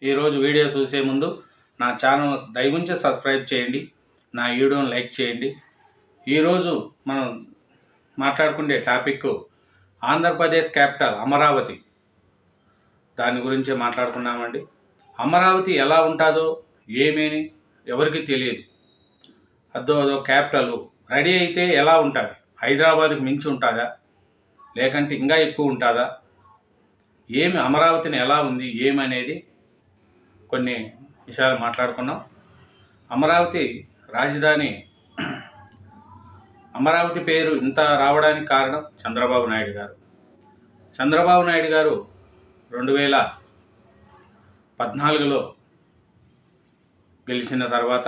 ఈరోజు వీడియో చూసే ముందు నా ఛానల్ దయవుంచి సబ్స్క్రైబ్ చేయండి, నా వీడియోని లైక్ చేయండి. ఈరోజు మనం మాట్లాడుకునే టాపిక్ ఆంధ్రప్రదేశ్ క్యాపిటల్ అమరావతి. దాని గురించే మాట్లాడుకున్నామండి. అమరావతి ఎలా ఉంటుందో ఏమేని ఎవరికి తెలియదు. అదో క్యాపిటల్ రెడీ అయితే ఎలా ఉంటుంది? హైదరాబాద్కి మించి ఉంటుందా, లేకంటే ఇంకా ఎక్కువ ఉంటుందా? ఏమి అమరావతిని ఎలా ఉంది ఏమనేది కొన్ని విషయాలు మాట్లాడుకున్నాం. అమరావతి రాజధాని, అమరావతి పేరు ఇంత రావడానికి కారణం చంద్రబాబు నాయుడు గారు. చంద్రబాబు నాయుడు గారు 2014లో గెలిచిన తర్వాత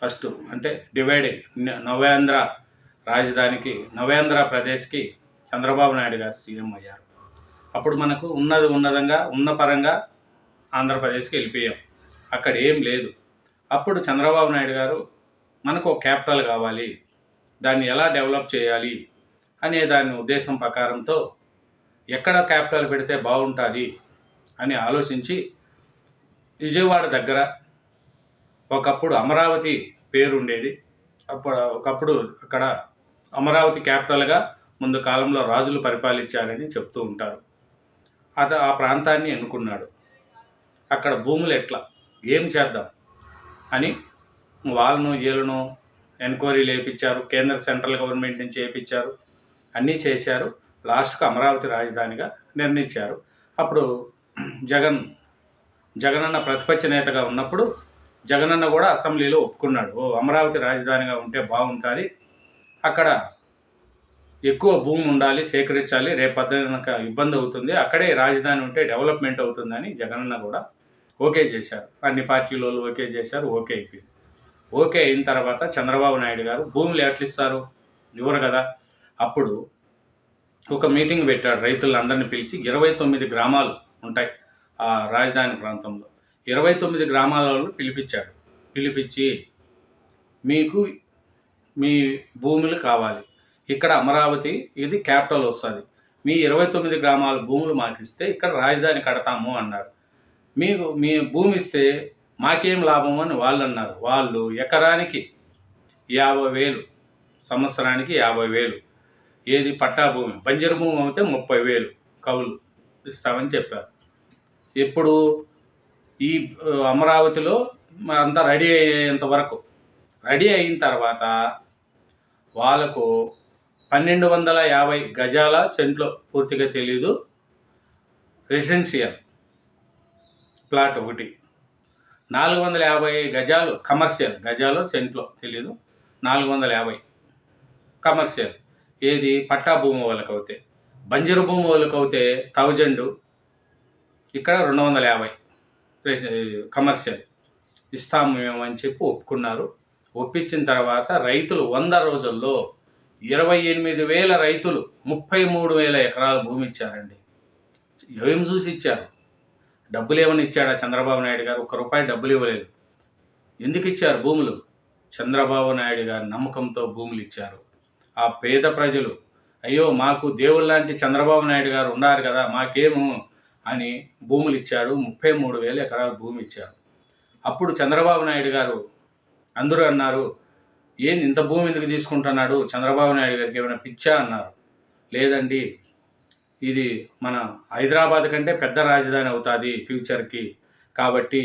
ఫస్ట్ అంటే డివైడ్ నవేంద్ర రాజధానికి నవేంద్రప్రదేశ్కి చంద్రబాబు నాయుడు గారు సీఎం అయ్యారు. అప్పుడు మనకు ఉన్నదంగా ఉన్న పరంగా ఆంధ్రప్రదేశ్కి వెళ్ళిపోయాం. అక్కడ ఏం లేదు. అప్పుడు చంద్రబాబు నాయుడు గారు మనకు ఒక క్యాపిటల్ కావాలి, దాన్ని ఎలా డెవలప్ చేయాలి అనే దాని ఉద్దేశం ప్రకారంతో ఎక్కడ క్యాపిటల్ పెడితే బాగుంటుంది అని ఆలోచించి విజయవాడ దగ్గర ఒకప్పుడు అమరావతి పేరు ఉండేది. ఒకప్పుడు అక్కడ అమరావతి క్యాపిటల్గా ముందు కాలంలో రాజులు పరిపాలించారని చెప్తూ ఉంటారు. ఆ ప్రాంతాన్ని ఎన్నుకున్నాడు. అక్కడ భూములు ఎట్లా ఏం చేద్దాం అని వాళ్ళను వీళ్ళను ఎంక్వైరీలు వేయించారు. కేంద్ర సెంట్రల్ గవర్నమెంట్ నుంచి వేయించారు, అన్నీ చేశారు. లాస్ట్కు అమరావతి రాజధానిగా నిర్ణయించారు. అప్పుడు జగనన్న ప్రతిపక్ష నేతగా ఉన్నప్పుడు జగనన్న కూడా అసెంబ్లీలో ఒప్పుకున్నాడు, అమరావతి రాజధానిగా ఉంటే బాగుంటుంది, అక్కడ ఎక్కువ భూమి ఉండాలి, సేకరించాలి, రేపొద్దునక ఇబ్బంది అవుతుంది, అక్కడే రాజధాని ఉంటే డెవలప్మెంట్ అవుతుందని జగనన్న కూడా ఓకే చేశారు. అన్ని పార్టీల ఓకే చేశారు. ఓకే అయిపోయింది. ఓకే అయిన తర్వాత చంద్రబాబు నాయుడు గారు భూములు ఎట్లా ఇస్తారు, ఇవ్వరు కదా. అప్పుడు ఒక మీటింగ్ పెట్టాడు, రైతులందరినీ పిలిచి. 29 గ్రామాలు ఉంటాయి ఆ రాజధాని ప్రాంతంలో. 29 గ్రామాలలో పిలిపించి మీకు మీ భూములు కావాలి, ఇక్కడ అమరావతి ఇది క్యాపిటల్ వస్తుంది, మీ 29 గ్రామాల భూములు మాకు ఇస్తే ఇక్కడ రాజధాని కడతాము అన్నారు. మీ భూమి ఇస్తే మాకేం లాభం అని వాళ్ళు అన్నారు. వాళ్ళు ఎకరానికి 50,000, సంవత్సరానికి 50,000, ఏది పట్టా భూమి, బంజరు భూమి అయితే 30,000 కవులు ఇస్తామని చెప్పారు. ఇప్పుడు ఈ అమరావతిలో అంతా రెడీ అయ్యేంత వరకు, రెడీ అయిన తర్వాత వాళ్ళకు 1250 గజాల సెంట్లో, పూర్తిగా తెలీదు, రెసిడెన్షియల్ ప్లాట్ ఒకటి, 450 గజాలు కమర్షియల్, గజాలు సెంట్లో తెలీదు, 450 కమర్షియల్, ఏది పట్టా భూమి వాళ్ళకి అవుతే. బంజరు భూమి వాళ్ళకి అవుతే 1000, ఇక్కడ 250 కమర్షియల్ ఇస్తాము మేము అని చెప్పి ఒప్పుకున్నారు. ఒప్పించిన తర్వాత రైతులు 100 రోజుల్లో 28,000 రైతులు 33,000 ఎకరాల భూమి ఇచ్చారండి. ఏం చూసి ఇచ్చారు? డబ్బులు ఏమని ఇచ్చాడా చంద్రబాబు నాయుడు గారు? ₹1 డబ్బులు ఇవ్వలేదు. ఎందుకు ఇచ్చారు భూములు? చంద్రబాబు నాయుడు గారి నమ్మకంతో భూములు ఇచ్చారు. ఆ పేద ప్రజలు అయ్యో మాకు దేవుళ్ళ లాంటి చంద్రబాబు నాయుడు గారు ఉన్నారు కదా, మాకేము అని భూములు ఇచ్చాడు. 33,000 ఎకరాల భూమి ఇచ్చారు. అప్పుడు చంద్రబాబు నాయుడు గారు అందరూ అన్నారు, ఏంది ఇంత భూమి ఎందుకు తీసుకుంటున్నాడు, చంద్రబాబు నాయుడు గారికి ఏమైనా పిచ్చా అన్నారు. లేదండి, ఇది మన హైదరాబాద్ కంటే పెద్ద రాజధాని అవుతుంది ఫ్యూచర్కి, కాబట్టి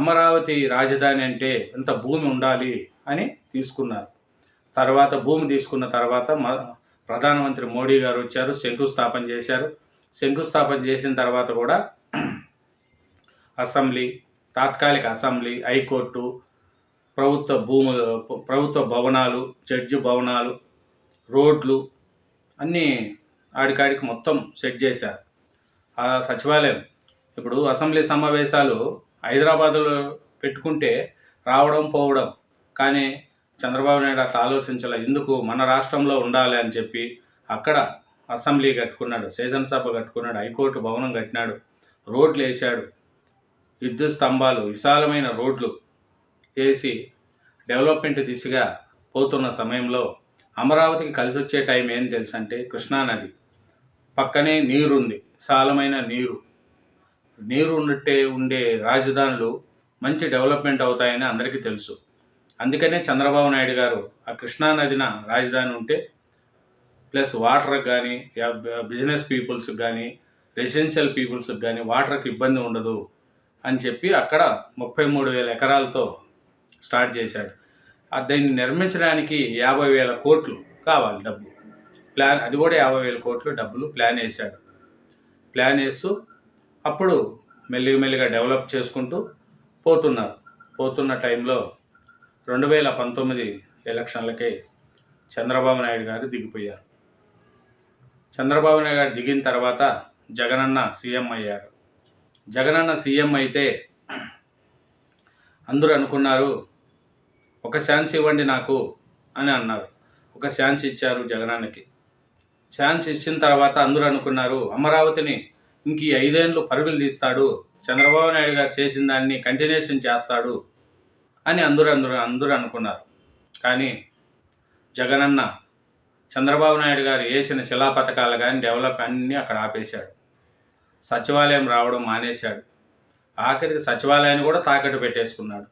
అమరావతి రాజధాని అంటే ఇంత భూమి ఉండాలి అని తీసుకున్నారు. తర్వాత భూమి తీసుకున్న తర్వాత ప్రధానమంత్రి మోడీ గారు వచ్చారు, శంకుస్థాపన చేశారు. శంకుస్థాపన చేసిన తర్వాత కూడా అసెంబ్లీ, తాత్కాలిక అసెంబ్లీ, హైకోర్టు, ప్రభుత్వ భవనాలు, జడ్జి భవనాలు, రోడ్లు అన్నీ ఆడికాడికి మొత్తం సెట్ చేశారు. ఆ సచివాలయం ఇప్పుడు అసెంబ్లీ సమావేశాలు హైదరాబాదులో పెట్టుకుంటే రావడం పోవడం, కానీ చంద్రబాబు నాయుడు అట్లా ఆలోచించాలి. ఎందుకు మన రాష్ట్రంలో ఉండాలి అని చెప్పి అక్కడ అసెంబ్లీ కట్టుకున్నాడు, శాసనసభ కట్టుకున్నాడు, హైకోర్టు భవనం కట్టినాడు, రోడ్లు వేసాడు, విద్యుత్ స్తంభాలు, విశాలమైన రోడ్లు వేసి డెవలప్మెంట్ దిశగా పోతున్న సమయంలో అమరావతికి కలిసి వచ్చే టైం ఏం తెలుసంటే, కృష్ణానది పక్కనే నీరుంది, విశాలమైన నీరు, నీరు ఉన్నట్టే ఉండే రాజధానులు మంచి డెవలప్మెంట్ అవుతాయని అందరికీ తెలుసు. అందుకనే చంద్రబాబు నాయుడు గారు ఆ కృష్ణా నదిన రాజధాని ఉంటే ప్లస్ వాటర్కి కానీ బిజినెస్ పీపుల్స్కి కానీ రెసిడెన్షియల్ పీపుల్స్కి కానీ వాటర్కి ఇబ్బంది ఉండదు అని చెప్పి అక్కడ 33,000 ఎకరాలతో స్టార్ట్ చేశాడు. దీన్ని నిర్మించడానికి 50,000 కోట్లు కావాలి డబ్బు. ప్లాన్ అది కూడా 50,000 కోట్లు డబ్బులు ప్లాన్ వేశాడు. ప్లాన్ వేస్తూ అప్పుడు మెల్లిగా డెవలప్ చేసుకుంటూ పోతున్న టైంలో 2019 ఎలక్షన్లకే చంద్రబాబు నాయుడు గారు దిగిపోయారు. చంద్రబాబు నాయుడు గారు దిగిన తర్వాత జగనన్న సీఎం అయ్యారు. జగనన్న సీఎం అయితే అందరూ అనుకున్నారు ఒక ఛాన్స్ ఇవ్వండి నాకు అని అన్నారు. ఒక ఛాన్స్ ఇచ్చారు జగనన్నకి. ఛాన్స్ ఇచ్చిన తర్వాత అందరూ అనుకున్నారు అమరావతిని ఇంక 5 ఏళ్ళు పరుగులు తీస్తాడు, చంద్రబాబు నాయుడు గారు చేసిన దాన్ని కంటిన్యూషన్ చేస్తాడు అని అందరూ అనుకున్నారు. కానీ జగనన్న చంద్రబాబు నాయుడు గారు వేసిన శిలా పథకాలు కానీ డెవలప్ అన్నీ అక్కడ ఆపేశాడు. సచివాలయం రావడం మానేశాడు. ఆఖరికి సచివాలయాన్ని కూడా తాకట్టు పెట్టేసుకున్నాడు.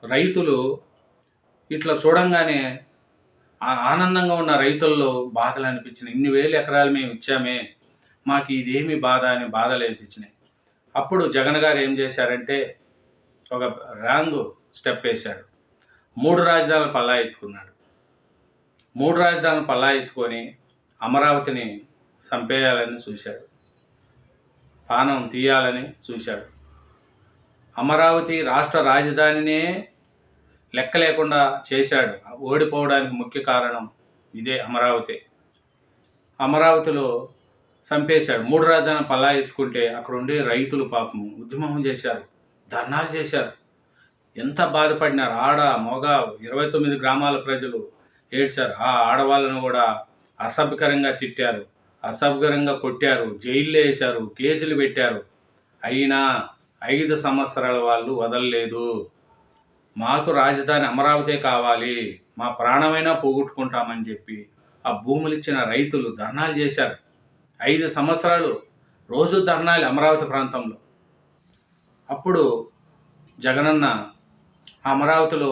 రైతులు ఇట్లా చూడంగానే ఆనందంగా ఉన్న రైతుల్లో బాధలు అనిపించినాయి. ఇన్ని వేల ఎకరాలు మేము ఇచ్చామే, మాకు ఇదేమి బాధ అని బాధలు అనిపించినాయి. అప్పుడు జగన్ గారు ఏం చేశారంటే ఒక రాంగ్ స్టెప్ వేశాడు. 3 రాజధానులు పల్లా ఎత్తుకున్నాడు. 3 రాజధానులు పల్లా ఎత్తుకొని అమరావతిని చంపేయాలని చూశాడు, పానం తీయాలని చూశాడు. అమరావతి రాష్ట్ర రాజధానినే లెక్క లేకుండా చేశాడు. ఓడిపోవడానికి ముఖ్య కారణం ఇదే అమరావతిలో చంపేశాడు. 3 రాజధానులు పల్లా ఎత్తుకుంటే అక్కడ ఉండే రైతులు పాపం ఉద్యమం చేశారు, ధర్నాలు చేశారు. ఎంత బాధపడినారు. ఆడ మగ 29 గ్రామాల ప్రజలు ఏడ్చారు. ఆ ఆడవాళ్ళను కూడా అసభ్యకరంగా తిట్టారు, అసభ్యకరంగా కొట్టారు, జైల్లో వేశారు, కేసులు పెట్టారు. అయినా 5 సంవత్సరాల వాళ్ళు వదలలేదు. మాకు రాజధాని అమరావతి కావాలి, మా ప్రాణమైనా పోగొట్టుకుంటామని చెప్పి ఆ భూములు ఇచ్చిన రైతులు ధర్నాలు చేశారు. 5 సంవత్సరాలు రోజు ధర్నాలు అమరావతి ప్రాంతంలో. అప్పుడు జగనన్న అమరావతిలో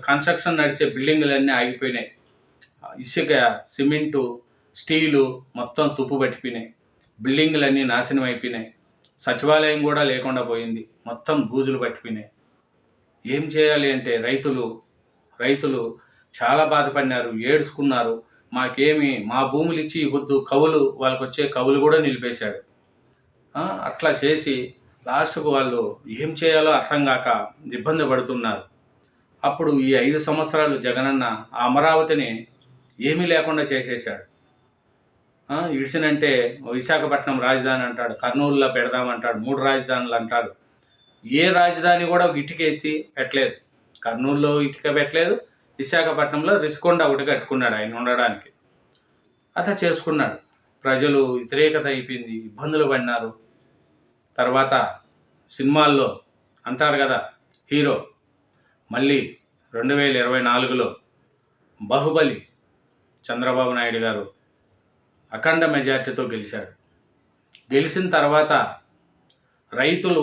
కన్స్ట్రక్షన్ నడిచే బిల్డింగులన్నీ ఆగిపోయినాయి. ఇసుక, సిమెంటు, స్టీలు మొత్తం తుప్పు పట్టిపోయినాయి. బిల్డింగులన్నీ నాశనం అయిపోయినాయి. సచివాలయం కూడా లేకుండా పోయింది. మొత్తం బూజులు పట్టిపోయినాయి. ఏం చేయాలి అంటే రైతులు చాలా బాధపడినారు, ఏడ్చుకున్నారు. మా భూములు ఇచ్చి ఇవ్వద్దు, కవులు వాళ్ళకి వచ్చే కవులు కూడా నిలిపేశాడు. అట్లా చేసి లాస్ట్కు వాళ్ళు ఏం చేయాలో అర్థం కాక ఇబ్బంది పడుతున్నారు. అప్పుడు ఈ 5 సంవత్సరాలు జగనన్న ఆ అమరావతిని ఏమీ లేకుండా చేసేశాడు. ఇడిసినంటే విశాఖపట్నం రాజధాని అంటాడు, కర్నూలులో పెడదామంటాడు, 3 రాజధానులు అంటాడు. ఏ రాజధాని కూడా ఒక ఇటుక ఇచ్చి పెట్టలేదు. కర్నూలులో ఇటుక పెట్టలేదు, విశాఖపట్నంలో రిషికొండ ఒకటి కట్టుకున్నాడు ఆయన ఉండడానికి. అట్లా చేసుకున్నాడు. ప్రజలు వ్యతిరేకత అయిపోయింది, ఇబ్బందులు పడినారు. తర్వాత సినిమాల్లో అంటారు కదా, హీరో మళ్ళీ 2024లో బాహుబలి చంద్రబాబు నాయుడు గారు అఖండ మెజార్టీతో గెలిచాడు. గెలిచిన తర్వాత రైతులు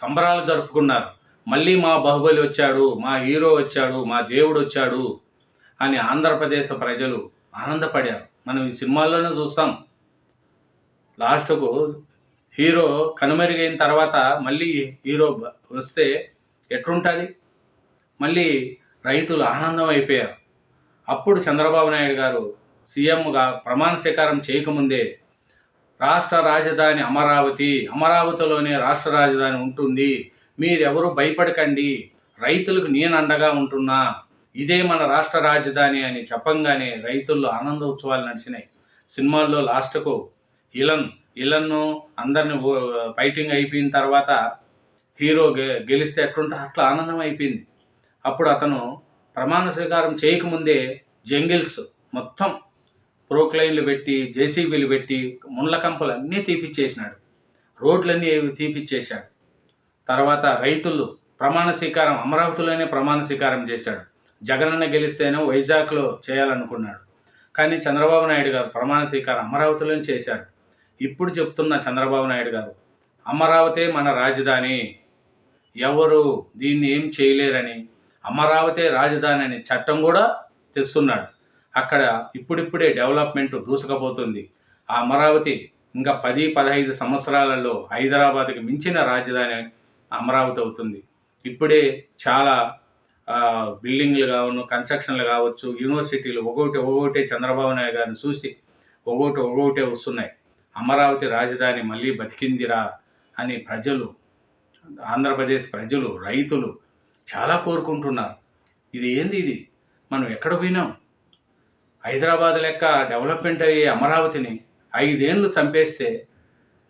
సంబరాలు జరుపుకున్నారు. మళ్ళీ మా బాహుబలి వచ్చాడు, మా హీరో వచ్చాడు, మా దేవుడు వచ్చాడు అని ఆంధ్రప్రదేశ్ ప్రజలు ఆనందపడారు. మనం ఈ సినిమాల్లోనే చూస్తాం. లాస్ట్కు హీరో కనుమరుగైన తర్వాత మళ్ళీ హీరో వస్తే ఎట్లుంటుంది? మళ్ళీ రైతులు ఆనందం అయిపోయారు. అప్పుడు చంద్రబాబు నాయుడు గారు సీఎంగా ప్రమాణ స్వీకారం చేయకముందే రాష్ట్ర రాజధాని అమరావతిలోనే రాష్ట్ర రాజధాని ఉంటుంది, మీరెవరూ భయపడకండి, రైతులకు నేను అండగా ఉంటున్నా, ఇదే మన రాష్ట్ర రాజధాని అని చెప్పంగానే రైతుల్లో ఆనంద ఉత్సవాలు నడిచినాయి. సినిమాల్లో లాస్ట్కు ఇలన్ను అందరిని ఫైటింగ్ అయిపోయిన తర్వాత హీరో గెలిస్తే ఎట్లుంటే అట్లా ఆనందం అయిపోయింది. అప్పుడు అతను ప్రమాణ స్వీకారం చేయకముందే జంగిల్స్ మొత్తం ప్రోక్లైన్లు పెట్టి, జేసీబీలు పెట్టి, ముండ్ల కంపలు అన్నీ తీపిచ్చేసినాడు, రోడ్లన్నీ తీపిచ్చేశాడు. తర్వాత రైతులు అమరావతిలోనే ప్రమాణ స్వీకారం చేశాడు. జగనన్న గెలిస్తేనే వైజాగ్లో చేయాలనుకున్నాడు. కానీ చంద్రబాబు నాయుడు గారు ప్రమాణ స్వీకారం అమరావతిలోనే చేశాడు. ఇప్పుడు చెప్తున్న చంద్రబాబు నాయుడు గారు అమరావతి మన రాజధాని, ఎవరు దీన్ని ఏం చేయలేరని, అమరావతి రాజధాని అనే చట్టం కూడా తెస్తున్నాడు. అక్కడ ఇప్పుడిప్పుడే డెవలప్మెంట్ దూసుకుపోతుంది. ఆ అమరావతి ఇంకా 10-15 సంవత్సరాలలో హైదరాబాద్కి మించిన రాజధాని అమరావతి అవుతుంది. ఇప్పుడే చాలా బిల్డింగ్లు కావచ్చు, కన్స్ట్రక్షన్లు కావచ్చు, యూనివర్సిటీలు ఒక్కొక్కటే చంద్రబాబు నాయుడు గారిని చూసి ఒక్కొక్కటే వస్తున్నాయి. అమరావతి రాజధాని మళ్ళీ బతికిందిరా అని ప్రజలు, ఆంధ్రప్రదేశ్ ప్రజలు, రైతులు చాలా కోరుకుంటున్నారు. ఇది మనం ఎక్కడ పోయినాం? హైదరాబాద్ లెక్క డెవలప్మెంట్ అయ్యే అమరావతిని 5 ఏళ్ళు చంపేస్తే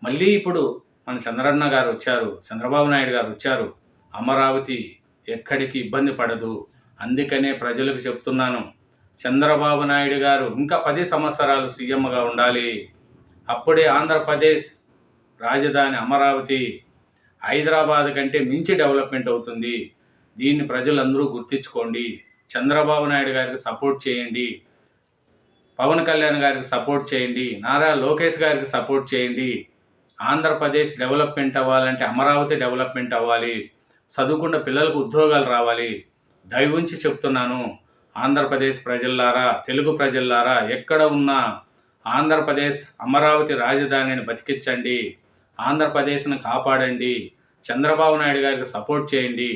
మళ్ళీ ఇప్పుడు మన చంద్రన్న గారు వచ్చారు, చంద్రబాబు నాయుడు గారు వచ్చారు. అమరావతి ఎక్కడికి ఇబ్బంది పడదు. అందుకనే ప్రజలకు చెప్తున్నాను, చంద్రబాబు నాయుడు గారు ఇంకా 10 సంవత్సరాలు సీఎంగా ఉండాలి. అప్పుడే ఆంధ్రప్రదేశ్ రాజధాని అమరావతి హైదరాబాద్ కంటే మించి డెవలప్మెంట్ అవుతుంది. దీన్ని ప్రజలందరూ గుర్తించుకోండి. చంద్రబాబు నాయుడు గారికి సపోర్ట్ చేయండి, పవన్ కళ్యాణ్ గారికి సపోర్ట్ చేయండి, నారా లోకేష్ గారికి సపోర్ట్ చేయండి. ఆంధ్రప్రదేశ్ డెవలప్మెంట్ అవ్వాలంటే అమరావతి డెవలప్మెంట్ అవ్వాలి. చదువుకున్న పిల్లలకు ఉద్యోగాలు రావాలి. దయవుంచి చెప్తున్నాను, ఆంధ్రప్రదేశ్ ప్రజల్లారా, తెలుగు ప్రజల్లారా, ఎక్కడ ఉన్నా ఆంధ్రప్రదేశ్ అమరావతి రాజధానిని బతికించండి, ఆంధ్రప్రదేశ్ను కాపాడండి, చంద్రబాబు నాయుడు గారికి సపోర్ట్ చేయండి.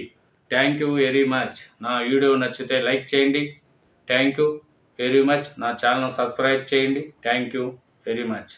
Thank you very much. నా వీడియో నచ్చితే లైక్ చేయండి. Thank you very much. నా ఛానల్ సబ్స్క్రైబ్ చేయండి. Thank you very much.